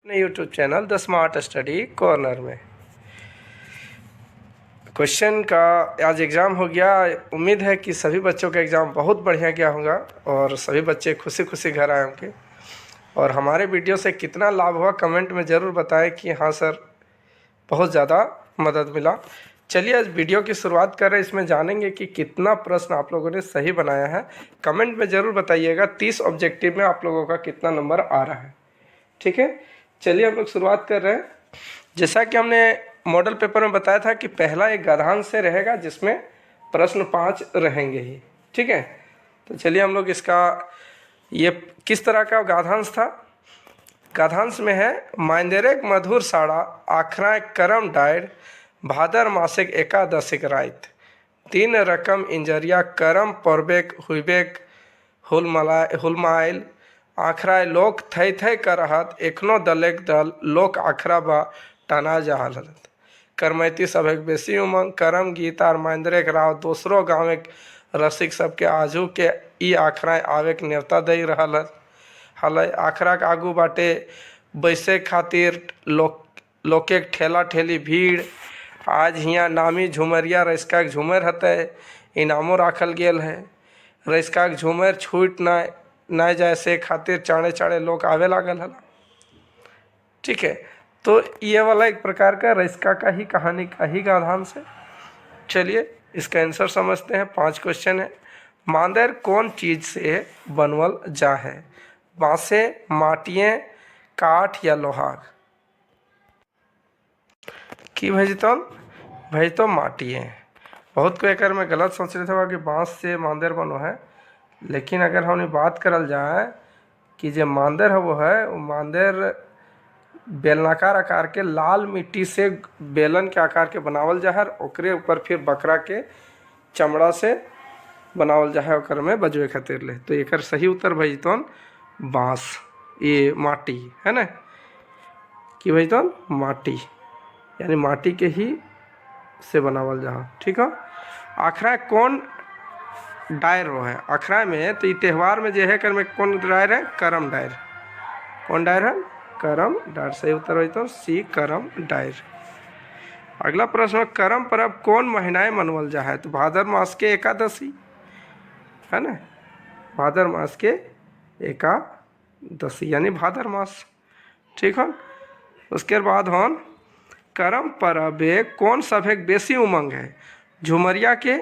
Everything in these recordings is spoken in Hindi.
अपने YouTube channel the smart study corner में। क्वेश्चन का आज एग्ज़ाम हो गया। उम्मीद है कि सभी बच्चों का एग्ज़ाम बहुत बढ़िया गया होगा और सभी बच्चे खुशी खुशी घर आए होंगे। और हमारे वीडियो से कितना लाभ हुआ कमेंट में ज़रूर बताएं कि हाँ सर बहुत ज़्यादा मदद मिला। चलिए आज वीडियो की शुरुआत कर रहे हैं। इसमें जानेंगे कि कितना प्रश्न आप लोगों ने सही बनाया है। कमेंट में ज़रूर बताइएगा 30 ऑब्जेक्टिव में आप लोगों का कितना नंबर आ रहा है। ठीक है, चलिए हम लोग शुरुआत कर रहे हैं। जैसा कि हमने मॉडल पेपर में बताया था कि पहला एक गाधांश से रहेगा जिसमें प्रश्न 5 रहेंगे ही। ठीक है, तो चलिए हम लोग इसका ये किस तरह का गाधांश था। गाधांश में है माइंदेरेक मधुर साड़ा आखरा करम डायर भादर मासिक एकादशिक रात तीन रकम इंजरिया करम परबेक हुईबेक हुलमाइल आखरा लोक थई थई करहत एखनो दलेक दल लोक आखरा बा टना जहालत करमैती सभक बेसी उमंग करम गीत आर महेंद्रेक राव दोसरो गाँव रसिक सबके आजू के ई आखरा आवे के न्योता दे रहल हल। आखरा के आगू बाटे बैसे खातिर लोके ठेला ठेली भीड़। आज हियाँ नामी झुमरिया रैसका के झूमर हते इनामो राखल गेल है। रैसका के झूमर छूट ना जाए से खातिर चाड़े चाड़े लोग आवे लागल हला। ठीक है, तो ये वाला एक प्रकार का रैसका का ही कहानी का ही गाधांश है। चलिए इसका आंसर समझते हैं। 5 क्वेश्चन है। मांदेर कौन चीज़ से बनवल जा है? बाँसे, माटिए, काठ या लोहा की भाई तो माटी है। बहुत कोई एकर में गलत सोच रहे थे कि बाँस से मांदेर बनो है, लेकिन अगर हमने बात करल जाए कि जो मांदेर है वो मांदेर बेलनाकार आकार के लाल मिट्टी से बेलन के आकार के बनावल जा है। ओकरे ऊपर फिर बकरा के चमड़ा से बनावल जा है ओकर में बजवे खातिर ले। तो एकर सही उत्तर भाई तो बाँस, ये माटी है ना कि भाई तो माटी यानी माटी के ही से बनावल जा। ठीक है, आखरा कौन डायर वो है? आखरा में तो ये त्यौहार में जो है कर में कौन डायर है? करम डायर। कौन डायर है? करम डायर। सही उत्तर हो तो सी करम डायर। अगला प्रश्न, करम पर्व कौन महीनाएं मनवल जा है? तो भादर मास के एकादशी है ना, भादर मास के एकादशी यानी भादर मास। ठीक है, उसके बाद हम करम पर्व कौन सभेक बेसी उमंग है? झुमरिया के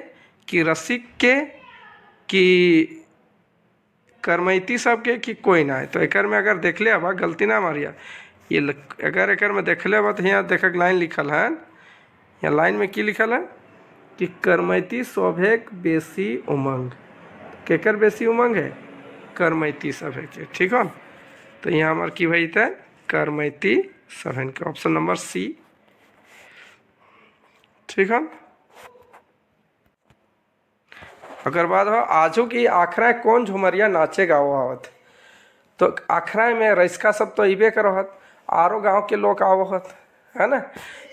कि रसिक के कि करमैती सबके कि कोई ना है? तो एकर में अगर देख ले अब गलती ना मारिया, ये अगर एकर में देख ले तो यहाँ देख लाइन लिखल है। यहाँ लाइन में की लिखल है कि करमैती सभेक बेसी उमंग। केकर बेसी उमंग है? करमैती सभेक के। ठीक है, तो यहाँ हमारे की भाई थे करमैती सभन के। Option number C. ठीक है, अगर बात हो आजू की आखरा कौन झुमरिया नाचे गाँव आवत? तो आखरा में रैसका सब तो इबे करत, आरो गांव के लोग आवत है ना।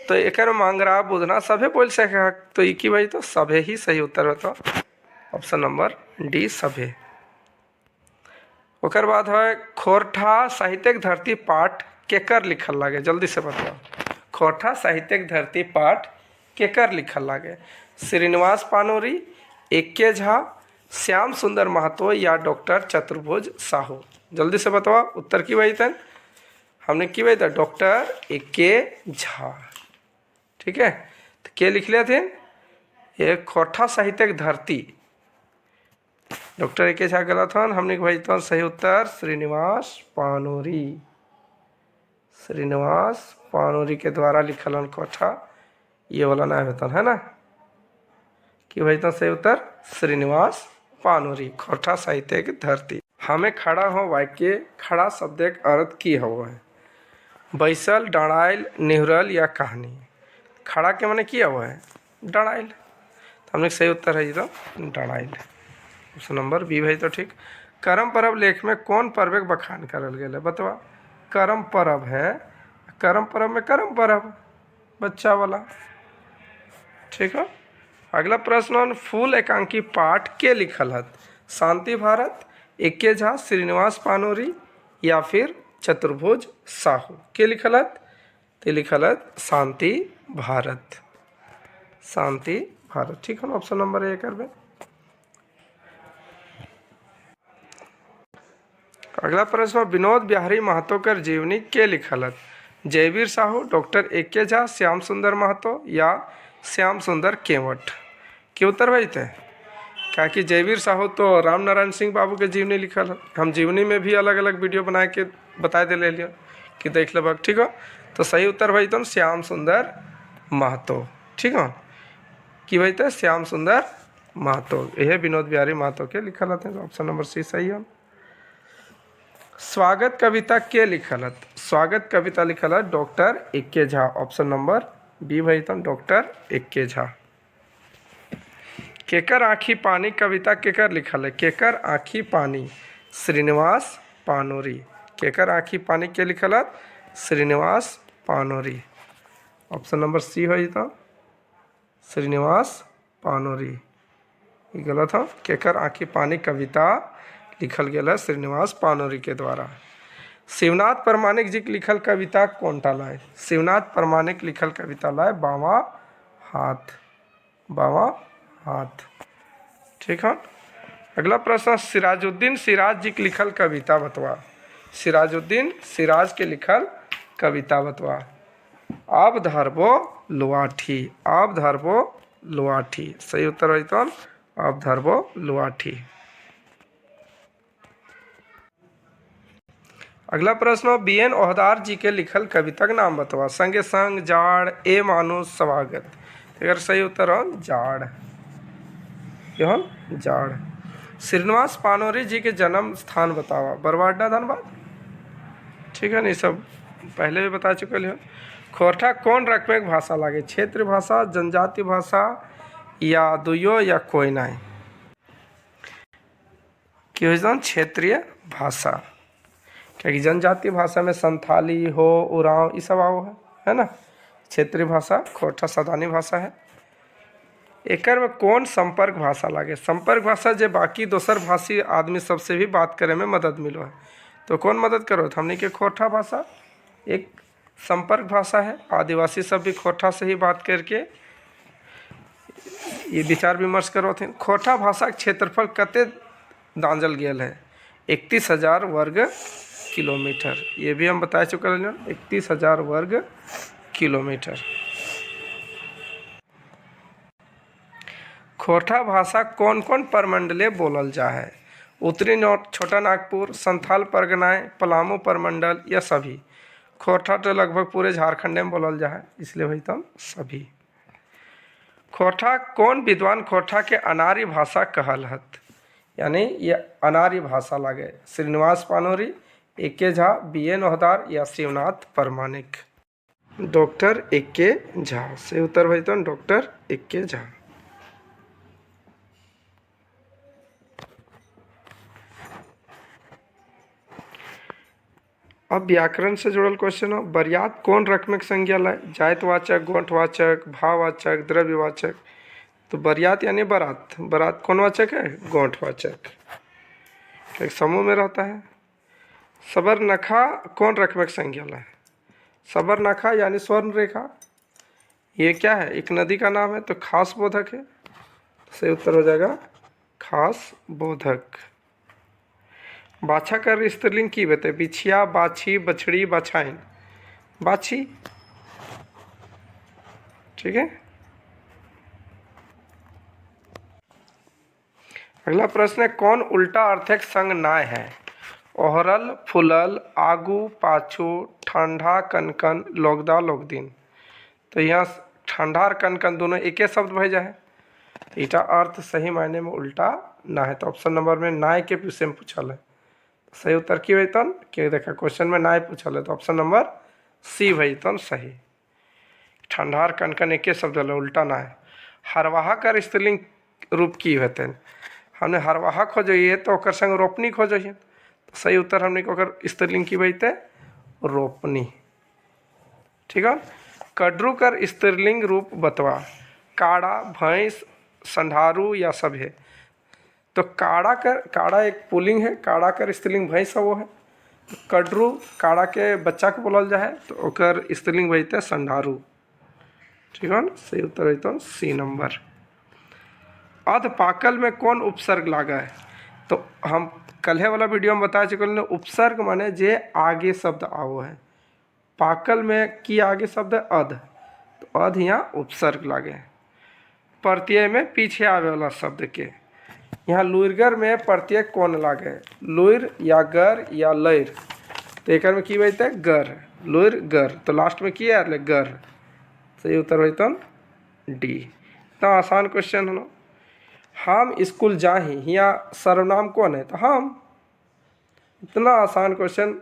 तो एक मांगरा बुधना सभे बोल सके। तो एक भाई तो सभे ही सही उत्तर होता। ऑप्शन नंबर डी सभे। ओकर बाद है खोरठा साहित्यिक धरती पाठ केकर लिखल लागे? जल्दी से बताओ, खोरठा साहित्यिक धरती पाठ केकर लिखल लागे? श्रीनिवास पानोरी, एके झा, श्याम सुंदर महतो या डॉक्टर चतुर्भुज साहू? जल्दी से बताओ उत्तर की भाई तन हमने की भाई था डॉक्टर एके झा। ठीक है, तो क्या लिख लिए थे? ये खोरठा साहित्यिक धरती डॉक्टर एके झा गलत हन। हमने भाई तो सही उत्तर श्रीनिवास पानोरी। श्रीनिवास पानोरी के द्वारा लिखल हन खोरठा, ये वाला नाम होता है ना कि भाई तो सही उत्तर श्रीनिवास पानोरी। खोरठा साहित्यिक धरती। हमें खड़ा हो वाक्य खड़ा शब्द एक अर्थ की हुआ है? बैसल, डराइल, निहुरल या कहानी? खड़ा के माने किया हुआ है डराइल। तो हमने सही उत्तर है ये तो डराइल। ऑप्शन नंबर बी भाई तो ठीक। करम पर्व लेख में कौन पर्व के बखान करल गया? बतवा, करम पर्व है, करम पर्व में करम पर्व बच्चा वाला। ठीक है, अगला प्रश्न, फूल एकांकी पाठ के लिखल हत? शांति भारत, एके झा, श्रीनिवास पानोरी या फिर चतुर्भुज साहू। के लिखलत? तो लिखलत शांति भारत, शांति भारत। ठीक है ना, ऑप्शन नंबर ए करबे। अगला प्रश्न, विनोद बिहारी महतो कर जीवनी के लिखलत? Jaiveer Sahu, doctor A K. झा, श्याम सुंदर महतो या श्याम सुंदर केवट? के उत्तर भाई थे? क्या कि जयवीर साहू तो राम नारायण सिंह बाबू के जीवनी लिखल है। हम जीवनी में भी अलग अलग वीडियो बना के बता दे ले लियो कि देख लेबक। ठीक है, तो सही उत्तर भाई तुम श्याम सुंदर महतो। ठीक है कि भाई थे श्याम सुंदर महतो, यह विनोद बिहारी महतो के लिखल थे। ऑप्शन नंबर सी सही है। स्वागत कविता के लिखलत? स्वागत कविता लिखलत doctor A K. Jha. Option number B भाई तुम डॉक्टर ए.के. झा। केकर आँखी पानी कविता केकर लिखल है? केकर आँखी पानी श्रीनिवास पानोरी। केकर आँखी पानी के लिखलत? श्रीनिवास पानोरी। ऑप्शन नंबर सी हो तो श्रीनिवास पानोरी, ये गलत है। केकर आँखी पानी कविता लिखल गया है श्रीनिवास पानोरी के द्वारा। शिवनाथ परमाणिक जी के लिखल कविता कौन टा लाए? शिवनाथ परमाणिक लिखल कविता लाए बावा हाथ, बावा हाथ। ठीक है। अगला प्रश्न, सिराजुद्दीन सिराज जी के लिखल कविता बतवा। सिराजुद्दीन सिराज के लिखल कविता बतवा। आप धरबो लुआठी, आप धरबो लुआठी। सही उत्तर है तो आप धरबो लुआठी। अगला प्रश्न, बी.एन. ओहदार जी के लिखल कविता का नाम बतवा। संगे संग, जाड़, ए मानुष, स्वागत। अगर सही उत्तर हो जाड़, यह जाड़। श्रीनिवास पानोरी जी के जन्म स्थान बतावा। बरवाडा, धनबाद। ठीक है, नहीं सब पहले भी बता चुके हो। खोरठा कौन रकम के भाषा लागे? क्षेत्रीय भाषा, जनजातीय भाषा या दुयो या कोई नहीं? क्यों क्षेत्रीय भाषा? क्योंकि जनजातीय भाषा में संथाली हो, उरांव, ये सब आओ है ना। क्षेत्रीय भाषा खोरठा सादानी भाषा है। एकर में कौन संपर्क भाषा लागे? संपर्क भाषा जो बाकी दोसर भाषी आदमी सबसे भी बात करे में मदद मिलो है, तो कौन मदद करो? तो हमने के खोरठा भाषा एक संपर्क भाषा है। आदिवासी सब भी खोरठा से ही बात करके ये विचार विमर्श करो थे। खोरठा भाषा के क्षेत्रफल कते दांजल गेल है? 31,000 वर्ग किलोमीटर। ये भी हम बता चुके हैं, 31,000 वर्ग किलोमीटर। खोरठा भाषा कौन कौन परमंडले बोलल जा है? उत्तरी छोटा नागपुर, संथाल परगनाएं, पलामू परमंडल या सभी? खोरठा तो लगभग पूरे झारखंड में बोलल जा है, इसलिए भाई तुम सभी। खोरठा कौन विद्वान खोरठा के अनार्य भाषा कहल हत? यानी ये अनार्य भाषा लागे। श्रीनिवास पानोरी, ए.के. झा, बी.एन. ओहदार या शिवनाथ परमाणिक? Doctor A K. झा। से उत्तर भाई तो डॉक्टर ए.के. झा। अब व्याकरण से जुड़ल क्वेश्चन हो। बरियात कौन रकम के संज्ञा लाए? जायतवाचक, गोंठवाचक, भाववाचक, द्रव्यवाचक? तो बरियात यानी बारात। बारात कौन वाचक है? गोंठवाचक। एक समूह में रहता है। सबरनखा कौन रकम के संज्ञा लाए? सबरनखा यानी स्वर्ण रेखा, ये क्या है? एक नदी का नाम है, तो खास बोधक है। सही उत्तर हो जाएगा खास बोधक। बाछा कर स्त्रीलिंग की बते? बिछिया, बाछी, बछड़ी, बाछाइन? बाछी। ठीक है। अगला प्रश्न है, कौन उल्टा अर्थक संग नाय है? ओहरल, फुलल, आगू, पाछू, ठंडा, कनकन, लोगदा, लोगदिन? तो यहाँ ठंडा और कनकन दोनों एक ही शब्द भय जाए, तो इटा अर्थ सही मायने में उल्टा ना है। तो ऑप्शन नंबर में नाय के विषय में पूछल है। सही उत्तर की वैतन के देखा क्वेश्चन में नाय पूछल है, तो ऑप्शन नंबर सी वैतन सही। ठंडार कनकन एक शब्द है, उल्टा ना है। हरवाहा कर स्त्रीलिंग रूप की होते? हमने हरवाहा खोजिए तो ओकर संग रोपनी खोजिए, तो सही उत्तर हमने ओकर स्त्रीलिंग की बैठे रोपनी। ठीक है। कड्रू कर स्त्रीलिंग रूप बतवा। काड़ा, भैंस, संढारू या सभे? तो काड़ा एक पुलिंग है, काड़ा कर स्त्रीलिंग भैंस वो है, कटरू काड़ा के बच्चा के बोलल जा है, तो ओकर स्त्रीलिंग बजते संडारू। ठीक है ना, सही उत्तर है तो सी नंबर। अधपाकल में कौन उपसर्ग लागा है? तो हम कल्हे वाला वीडियो में बता चुके हैं, उपसर्ग माने जे आगे शब्द आओ है। पाकल में की आगे शब्द है अध, तो अध यहाँ उपसर्ग लागे। प्रत्यय में पीछे आवे वाला शब्द के। यहाँ लुइरगर में प्रत्यय कौन लागे? लुइर या गर या लैर, तो एक में की बजते गर, लुइर गर, तो लास्ट में की है गर। सही उत्तर बजता डी। इतना आसान क्वेश्चन है ना। हम स्कूल जाही, यहाँ सर्वनाम कौन है? तो हम। इतना आसान क्वेश्चन।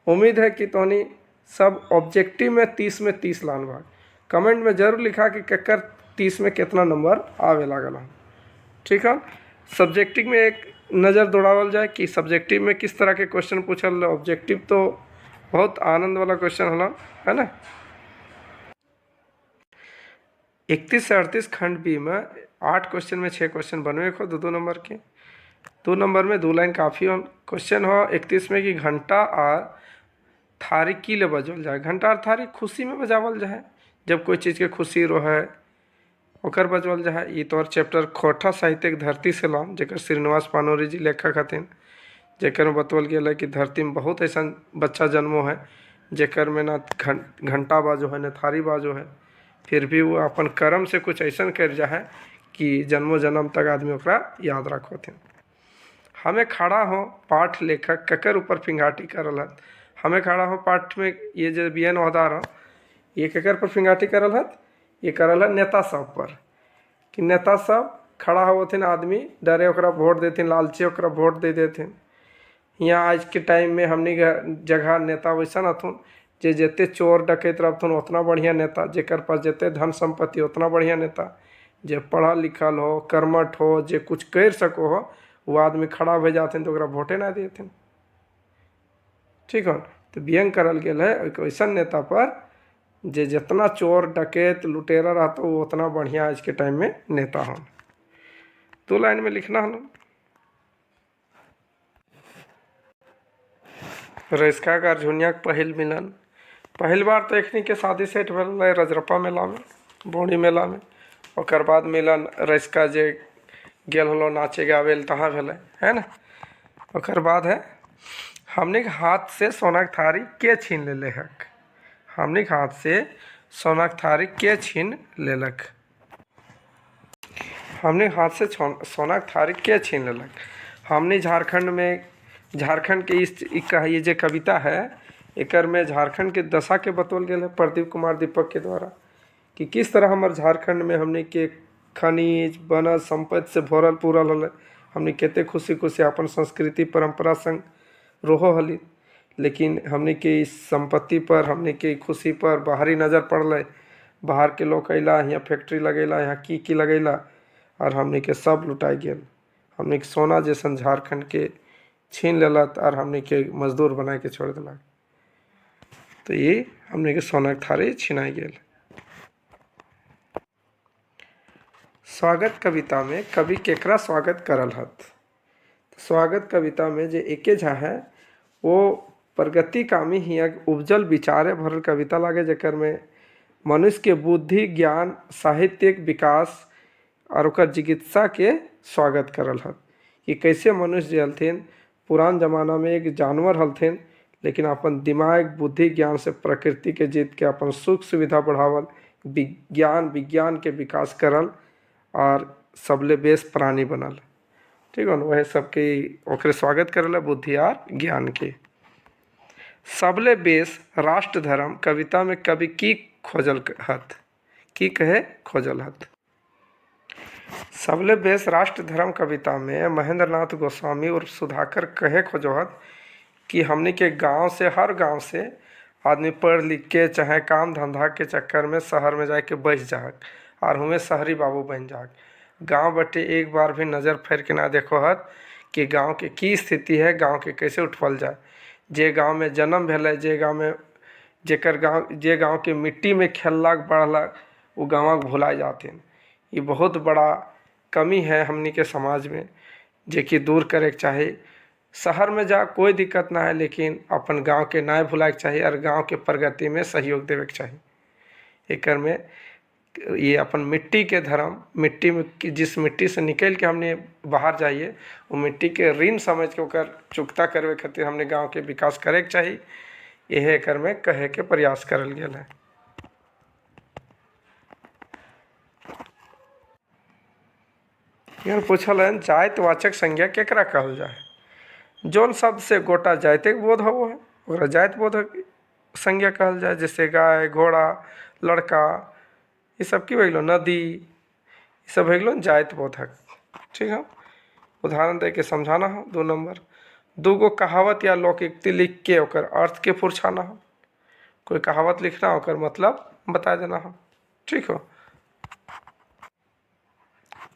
उम्मीद है कि तोहनी सब ऑब्जेक्टिव में 30 में 30 लान भाग। कमेंट में जरूर लिखा कि ककर 30 में कितना नंबर आवे लागल हम। ठीक है। सब्जेक्टिव में एक नज़र दौड़ावल जाए कि सब्जेक्टिव में किस तरह के क्वेश्चन पूछल। ऑब्जेक्टिव तो बहुत आनंद वाला क्वेश्चन होला, है ना। 31 से 38 खंड बी में 8 क्वेश्चन में 6 क्वेश्चन बनवे को 2-2 नंबर के। 2 नंबर में 2 लाइन काफ़ी हो। क्वेश्चन हो 31 में कि घंटा और थारी की ले बजल जाए। घंटा और थारी खुशी में बजावल जाए, जब कोई चीज़ के खुशी रहे ओकर बजवल जाए। ये तोर चैप्टर खोटा साहित्यिक धरती से लाम, जेकर श्रीनिवास पानोरी जी लेखक हथिन, जेकर में बतवल गया है कि धरती में बहुत ऐसा बच्चा जन्मो है जेकर में ना घंटा बाजो है न थारी बाजो है, फिर भी वो अपन कर्म से कुछ ऐसा कर जाए कि जन्मों जन्म तक आदमी ओकरा याद रखोथिन। हमें खड़ा हो पाठ लेखक ककर ऊपर फिंगाटी करल है। हमें खड़ा हो पाठ में ये जो बी.एन. ओहदार हो, ये ककर पर फिंगाटी करल है? ये करल है नेता सब पर, कि नेता सब खड़ा होथिन, आदमी डरे ओकरा वोट देथिन, लालची ओकरा वोट दे देथिन। यहाँ आज के टाइम में हमनी जगह नेता वैसा नथुन जे जिते चोर डकैत रहथुन उतना बढ़िया नेता, जेकर पास जिते धन संपत्ति उतना बढ़िया नेता, जे पढ़ल लिखल हो, कर्मठ हो, जे कुछ कर सको हो, वो आदमी खड़ा हो जाथिन तो ओकरा वोटे ना देथिन। ठीक है। तो व्यंग करल गेल है एक ऐसा नेता पर जे जितना चोर डकैत लुटेरा रहता वो उतना बढ़िया आज के टाइम में नेता हो। 2 लाइन में लिखना है। रजिस्का का झुनिया पहिल मिलन। पहल बार तो एखनी के शादी सेट भेल रजरप्पा मेला में, बोड़ी मेला में। ओकर बाद मिलन रजिस्का जे गेल हलो नाचे गावे तहाँ भेले, है ना। ओकर बाद है हमने के हाथ से सोना के थारी के छीन ले हक। हमने के हाथ से सोना के थारी के छीन लेलक। हमने हाथ से सोना के थारी के छीन लेलक। हमने झारखंड में, झारखंड के इस ये जो कविता है एकर में झारखंड के दशा के बतौल गया है प्रदीप कुमार दीपक के द्वारा, कि किस तरह हमारे झारखंड में हमने के खनिज बनल संपत्ति से भरल पूरल हल। हमने केते खुशी खुशी अपन संस्कृति परंपरा संग रोहो हली, लेकिन हमने के इस संपत्ति पर, हमने के खुशी पर बाहरी नज़र पड़ल। बाहर के लोग अला, यहाँ फैक्ट्री लगेला, यहाँ की लगेला, और हमने के सब लुटाई गेल। हमने के सोना जैसन झारखंड के छीन लेलत और हमने के मजदूर बना के छोड़ दिलक। तो ये हमने के सोना के थारी छिनाई गेल। स्वागत कविता में कवि केकरा स्वागत करल हत? स्वागत कविता में जो एके झा है वो प्रगतिकामी ही उपजल विचारे भरल कविता लागे, जेकर में मनुष्य के बुद्धि ज्ञान साहित्यिक विकास और ओकर चिकित्सा के स्वागत करल हत। कि कैसे मनुष्य जो हलथिन पुरान जमाना में एक जानवर हलथिन, लेकिन अपन दिमाग बुद्धि ज्ञान से प्रकृति के जीत के अपन सुख सुविधा बढ़ावल, विज्ञान के विकास करल और सबले बेस प्राणी बनल। ठीक है ना। वह सबके ओकरे स्वागत करल बुद्धि और ज्ञान के। सबले बेस राष्ट्र धर्म कविता में कवि की खोजल हत? की कहे खोजल हत? सबले बेस राष्ट्र धर्म कविता में महेंद्र नाथ गोस्वामी और सुधाकर कहे खोजोहत कि हमने के गांव से, हर गांव से आदमी पढ़ लिख के चाहे काम धंधा के चक्कर में शहर में जाके बस जाहक और हमें शहरी बाबू बन जाहक। गांव बटे एक बार भी नज़र फेर के ना देखो हत कि गांव के की स्थिति है, गांव के कैसे उठवल जाए। जे गांव में जन्म भेल, जे गांव में जे गांव के मिट्टी में खेलक बढ़लक, वो गाँव भुला जाते। ये बहुत बड़ा कमी है हमनी के समाज में, जे कि दूर करे के चाहे। शहर में जा कोई दिक्कत ना है, लेकिन अपन गांव के ना भुलाए के चाहिए और गांव के प्रगति में सहयोग देवे के चाहिए। एकर में ये अपन मिट्टी के धर्म, मिट्टी में जिस मिट्टी से निकल के हमने बाहर जाइए, वो मिट्टी के ऋण समझ के ओकर चुकता करवे खातिर हमने गांव के विकास करे के चाहिए। यह एकर में कहे के प्रयास करल गेल है। यहाँ पूछल है जातिवाचक संज्ञा केकरा कहल जाए। जौन शब्द से गोटा जाति बोध हो है ओकरा जाति बोधक संज्ञा कहल जाए। जैसे गाय, घोड़ा, लड़का, ये सब की हो, नदी, ये सब हो जाति बोधक। ठीक है, उदाहरण दे के समझाना हो। 2 नंबर, दूगो कहावत या लोकोक्ति लिख के ओकर अर्थ के पुरछाना हो। कोई कहावत लिखना हो, ओकर मतलब बता देना हो। ठीक हो,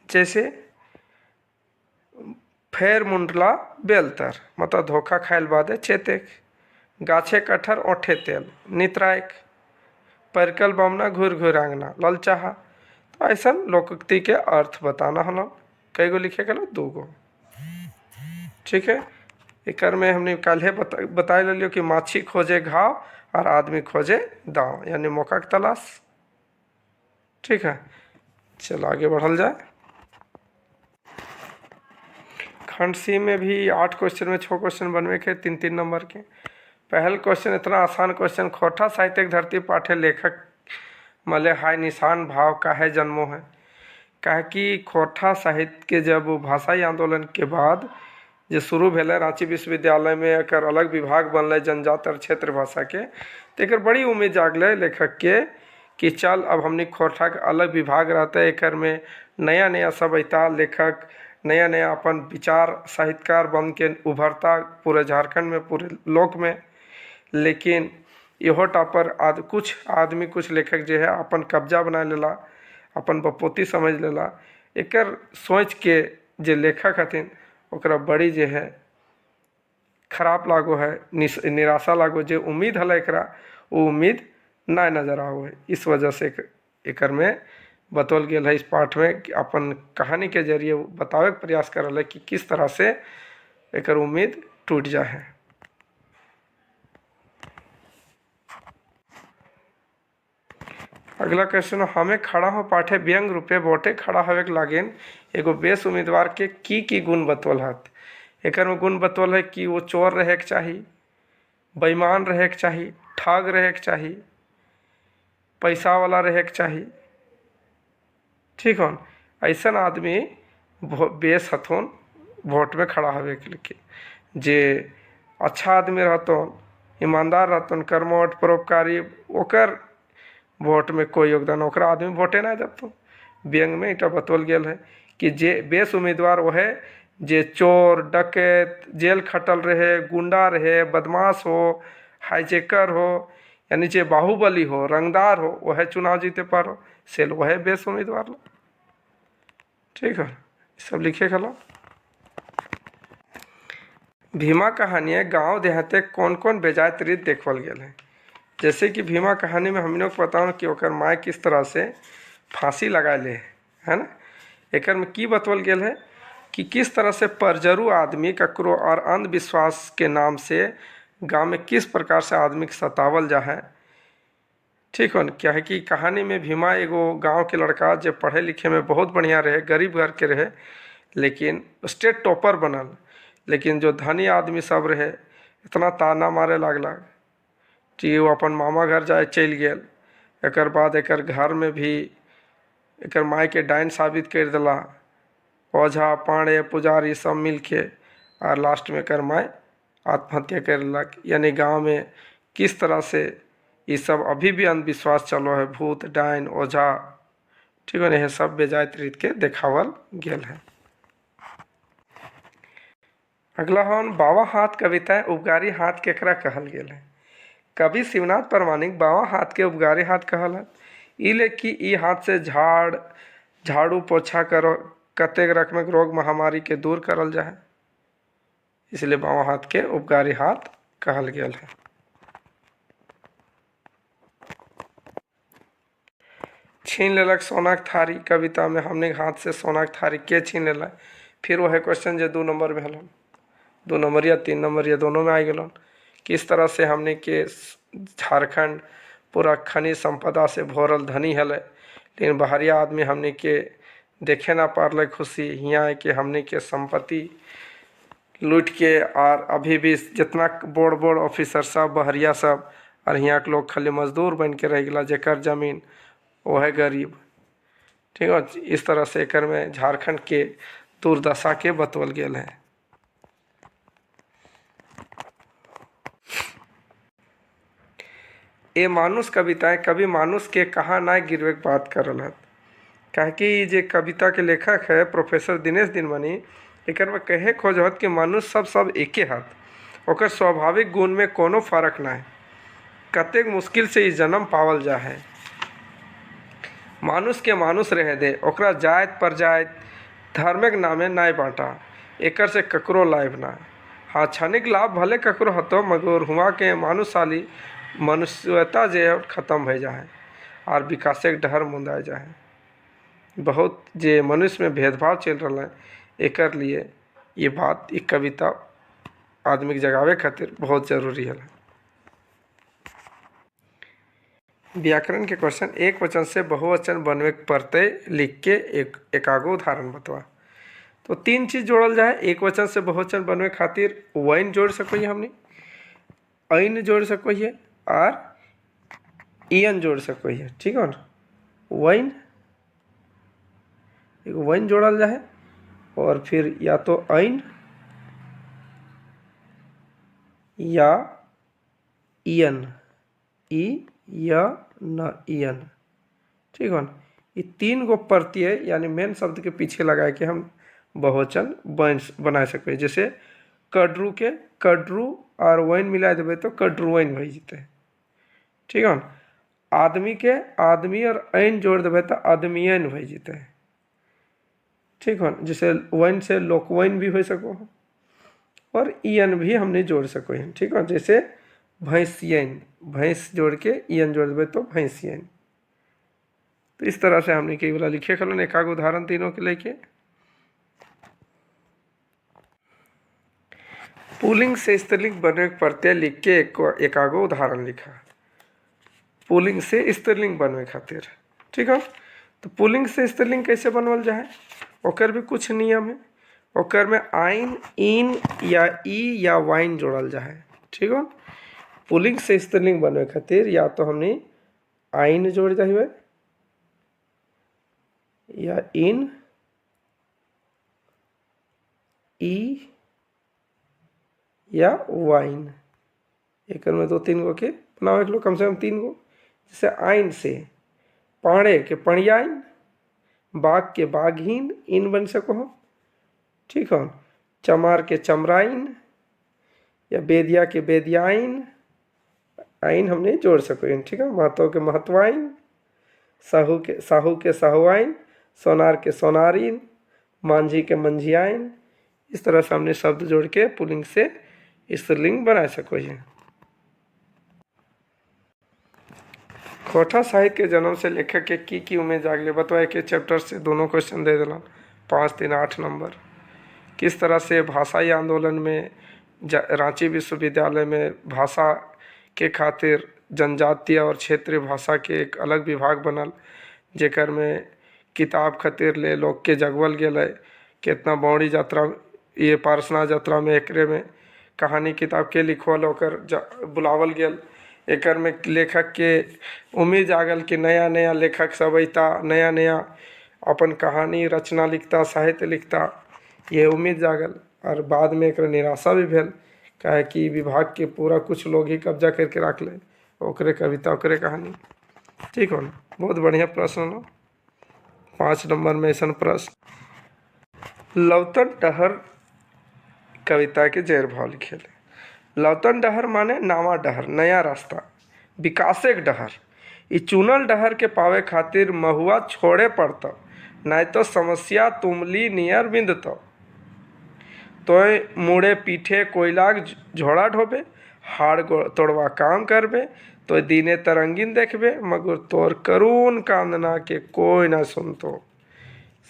जैसे फेर मुंडला बेलतर, मतलब धोखा खायल बादे चेतेक। गाछे कटहर ओठे तेल, नितरायक। परकल बमना घूर घूर आंगना, ललचाहा। तो ऐसा लोकोक्ति के अर्थ बताना हल। कई गो लिखे गल? 2 गो। ठीक है, एकर में हमने कल बताए लियो कि माछी खोजे घाव और आदमी खोजे दाव, यानी मौका की तलाश। ठीक है, चलो आगे बढ़ल जाए। खंड सी में भी 8 क्वेश्चन में 6 क्वेश्चन बनवे के 3-3 नंबर के। पहल क्वेश्चन इतना आसान क्वेश्चन, खोटा साहित्यिक धरती पाठे लेखक मले हाय निशान भाव काहे जन्मो है। काहे कि खोटा साहित्य के जब भाषाई आंदोलन के बाद जो शुरू भेल रांची विश्वविद्यालय में एक अलग विभाग बनल जनजाति और क्षेत्र भाषा के, तो एक बड़ी उम्मीद जागल लेखक के कि चल अब हमने खोटा के अलग विभाग रहता है, एक में नया नया सब अता लेखक, नया नया अपन विचार साहित्यकार बन के उभरता पूरे झारखंड में, पूरे लोक में। लेकिन इहो टापर कुछ आदमी, कुछ लेखक जो है अपन कब्जा बना लेला, अपन बपोती समझ लेला। एकर सोच के जे लेखक हथिन ओकरा बड़ी जे है खराब लागो है, निराशा लागो। जो उम्मीद हल एकरा वो उम्मीद ना नजर आओ है। इस वजह से एकर में बतौल गेल है इस पाठ में कि अपन कहानी के जरिए बतावे के प्रयास कर रहा है कि किस तरह से एकर उम्मीद टूट जा है। अगला क्वेश्चन, हमें खड़ा हो पाठे व्यंग रूपे बोटे खड़ा हवे के लागेन एगो बेस उम्मीदवार के की गुण बतौल हत। एकर में गुण बतौल है कि वो चोर रहे के चाहिए, बेईमान रहे के चाहिए, ठग रहे के चाहिए, पैसा वाला रहे के चाहिए। ठीक हो, ऐसा आदमी बेस हथुन वोट में खड़ा हवे के लिए। जे अच्छा आदमी रहतुन, ईमानदार रहतुन, कर्मठ, परोपकारी, ओकर वोट में कोई योगदान, ओकरा आदमी वोटे ना देतुन। व्यंग में इटा बतौल गेल है कि जे बेस उम्मीदवार वो है जे चोर, डकैत, जेल खटल रहे, गुंडा रहे, बदमाश हो, हाईजेकर हो, यानी जे बाहुबली हो, रंगदार हो, वह चुनाव जीते पारो सेल वह बेस उम्मीदवार लो। ठीक है, सब लिखे खलो। भीमा कहानी गांव देहाते कौन कौन बेजायत रीत देखल गेल है। जैसे कि भीमा कहानी में हम लोग बताओ कि ओकर माय किस तरह से फांसी लगा ले है ना। एक में की बतवल गेल है कि किस तरह से परजरू आदमी ककरो और अंधविश्वास के नाम से गांव में किस प्रकार से आदमी के सतावल जा है। ठीक हो, क्या है कि कहानी में भीमा एगो गांव के लड़का जो पढ़े लिखे में बहुत बढ़िया रहे, गरीब घर के रहे, लेकिन स्टेट टॉपर बनल। लेकिन जो धनी आदमी सब रहे इतना ताना मारे लगला कि वो अपन मामा घर जाए चल गेल। एक बाद एक घर में भी एक माय के डाइन साबित कर दिला, ओझा, पांडे, पुजारी सब मिल के, और लास्ट में कर माय आत्महत्या कर लक। यानी गांव में किस तरह से ये सब अभी भी अंधविश्वास चलो है, भूत, डाइन, ओझा। ठीक है, यह सब बेजायत रीत के देखावल गेल है। अगला हन बावा हाथ कविता उपगारी हाथ केकरा कहल गेल है। कवि शिवनाथ प्रामाणिक बावा हाथ के उपगारी हाथ कहल है। इले कि ई हाथ से झाड़ू पोछा करो कतेक रकम रोग महामारी के दूर करल जाए, इसलिए बावा हाथ के उपगारी हाथ कहल गेल है। छीन लेलक सोनाक थारी कविता में हमने हाथ से सोनाक थारी के छीन लेला। फिर वह क्वेश्चन जो 2 नंबर में हल 2 नंबर या 3 नंबर या दोनों में आ गलन। किस तरह से हमने के झारखंड पूरा खनिज संपदा से भरल धनी हल, लेकिन बाहरिया आदमी हमने के देखे ना पारल खुशी यहाँ के हमने के संपत्ति लूट के। और अभी भी जितना बड़ बड़ ऑफिसर सब बहरिया सब और यहाँ के लोग खाली मजदूर बन के रह गया, जेकर जमीन वो है गरीब। ठीक है, इस तरह से एकर में झारखंड के दुर्दशा के बतवल गेल है। ये मानुष कविताएं कभी मानुष के कहाँ ना गिरवे के बात कर रहा है, कहे कि जे कविता के लेखक है प्रोफेसर दिनेश दिनमणि, एक में कहे खोजत कि मनुष्य सब एके हाथ, ओकर स्वाभाविक गुण में कोनो फर्क ना है, कतेक मुश्किल से इस जन्म पावल जा है। मानुष के मानुष रह दे, ओकरा जात पर जात धार्मिक नामे नाय बांटा, एकर से ककरो लाभ ना। हाँ, क्षणिक लाभ भले ककरो हतो, मगर हुआ के मानुषशाली मनुष्यता जे खत्म हो जाए और विकासे के डहर मुंदा जाए। बहुत जे मनुष्य में भेदभाव चल रहा है, एकर लिए ये बात एक कविता आदमी के जगावे खातिर बहुत जरूरी है। व्याकरण के क्वेश्चन, एक वचन से बहुवचन बनवे पड़ते लिख के एकागो उदाहरण बतवा। तो 3 चीज जोड़ल जाए एक वचन से बहुवचन बनवे खातिर। वैन जोड़ सको हमने, ऐन जोड़ सको और इन जोड़ सको। ठीक है ना, वैन एक वैन जोड़ल जाए और फिर या तो ऐन या इन, ई या न इन। ठीक है ना, ये 3 गो प्रत्यय यानी मेन शब्द के पीछे लगा के हम बहुवचन बना सके। जैसे कड्रू के कड्रू और वैन मिला देवे तो कड्रुवैन भई जते। ठीक है ना, आदमी के आदमी और ऐन जोड़ देवे तो आदमियन भई जते। ठीक है ना, जैसे वैन से लोकवैन भी हो सको और इन भी हमने जोड़ सको हैं। ठीक है, जैसे भैंसियन, भैंस जोड़ के इन जोड़ देवे तो भैंसियन। तो इस तरह से हमने कई वाला लिखे खलन एकागो उदाहरण तीनों के लेके। पुल्लिंग से स्त्रीलिंग बनवे प्रत्यय लिख के एकागो उदाहरण लिखा पुल्लिंग से स्त्रीलिंग बनवे खातिर। ठीक है, तो पुल्लिंग से स्त्रीलिंग कैसे बनवल जाए, ओकर भी कुछ नियम है। ओकर में आइन इन या ई या वाइन जोड़ल जाए। ठीक है, पुल्लिंग से स्त्रीलिंग बनवे खातिर या तो हमने आइन जोड़ जाए या इन ई या वाइन। एक में 2-3 गो के बनावे के लो, कम से कम 3 गो। जैसे आइन से पाड़े के पणियाइन, बाघ के बाघीन इन बन सको हो। ठीक है, चमार के चमराइन या बेदिया के बेदियाइन आइन हमने जोड़ सको। ठीक है, महतो के महत्वाइन, साहू के साहुआइन, सोनार के सोनारीन, मांझी के मंझियाइन। इस तरह से हमने शब्द जोड़ के पुल्लिंग से स्त्रीलिंग बना सको। खोटा साहित्य के जन्म से लेखक के की उम्मीद जागले बतवाए के चैप्टर से दोनों क्वेश्चन दे दिलन 5, 3, 8 नंबर। किस तरह से भाषाई आंदोलन में रांची विश्वविद्यालय में भाषा के खातिर जनजातीय और क्षेत्रीय भाषा के एक अलग विभाग बनल, जेकर में किताब खातिर ले लोग के जगवल गेल। कितना बौड़ी यात्रा ये पारसना यात्रा में एकरे में कहानी किताब के लिखवल होकर बुलावल गेल। एकर में लेखक के उम्मीद जागल कि नया नया लेखक सब अता, नया नया अपन कहानी रचना लिखता, साहित्य लिखता, ये उम्मीद जागल। और बाद में एक निराशा भी भेल, कहे कि विभाग के पूरा कुछ लोग ही कब्जा करके रख ले, ओकरे कविता ओकरे कहानी। ठीक हो ना, बहुत बढ़िया प्रश्न हो। 5 नंबर में ऐसा प्रश्न, लौतन डहर कविता के जैर भाव लिखे। लौतन डहर माने नावा डहर, नया रास्ता, विकासेक डहर। ई चुनल डहर के पावे खातिर महुआ छोड़े पड़ता, नहीं तो समस्या तुमली नियर बिंदत। तोय मुड़े पीठे कोयलाक झोड़ा ढोबे, हाड़ तोड़वा काम करबे, तो दीने तरंगिन देखबे, मगर तोर करून कांदना के कोई ना सुनतो।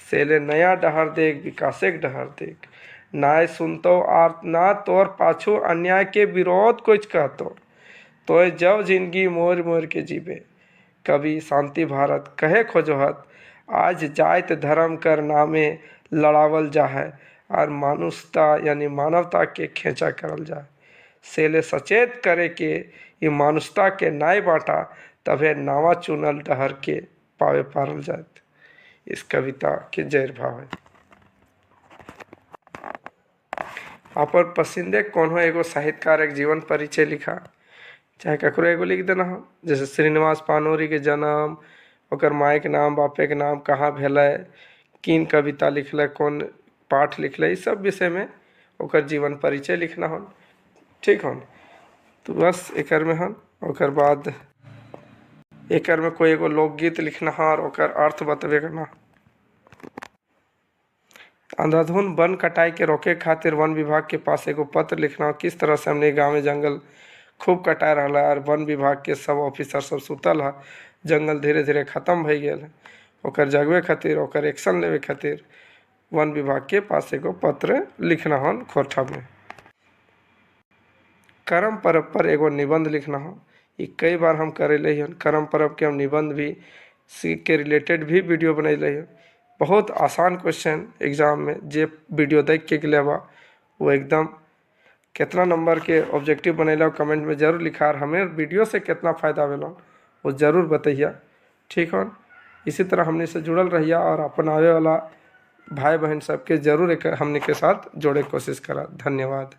सेले नया डहर देख, विकासेक डहर देख। नाय सुनतो आर ना तोर पाछू अन्याय के विरोध कुछ कहतो, तो जब जिंदगी मोर मोर के जीवे। कभी शांति भारत कहे खोजोहत, आज जात धर्म कर नामे लड़ावल जाए और मानुषता यानी मानवता के खेचा करल जाए। सेले सचेत करे के ये मानुषता के नाय बाटा, तबे नावा चुनल डहर के पावे पारल जाए। इस कविता के जैर भाव है। आप पसंदे कौन हो एगो साहित्यकार एक जीवन परिचय लिखा, चाहे ककरो एगो लिख देना हो, जैसे श्रीनिवास पानोरी के जन्म, ओकर माय के नाम, बापे के नाम, कहाँ भेलै, किन कविता लिखल, कौन पाठ लिखल, इस सब विषय में ओकर जीवन परिचय लिखना हो। ठीक हो, तो बस एकर में हन। ओकर बाद एकर में कोई एगो लोकगीत लिखना है और ओकर अर्थ बतबे करना। अंधाधुन वन कटाई के रोके खातिर वन विभाग के पास एगो पत्र लिखना हो, किस तरह से हमने गाँव में जंगल खूब कटाए रहा है और वन विभाग के सब ऑफिसर सब सुतल है, जंगल धीरे धीरे खत्म भई गया है। ओकर जगवे खातिर, ओकर एक्शन लेवे खातिर वन विभाग के पास एगो पत्र लिखना हो खोरठा में। करम परब पर एगो निबंध लिखना हो, ये कई बार हम करेले हन। करम परब के हम निबंध भी के रिलेटेड भी वीडियो बनैले हन। बहुत आसान क्वेश्चन एग्जाम में जे वीडियो देख के लेबा वो एकदम कितना नंबर के ऑब्जेक्टिव बनैला कमेंट में जरूर लिखा, और हमें वीडियो से कितना फ़ायदा मिला वो ज़रूर बताइए। ठीक हो, इसी तरह हमने से जुड़ल रहिए और अपन आवे वाला भाई बहन सबके जरूर हमने के साथ जोड़े कोशिश करा। धन्यवाद।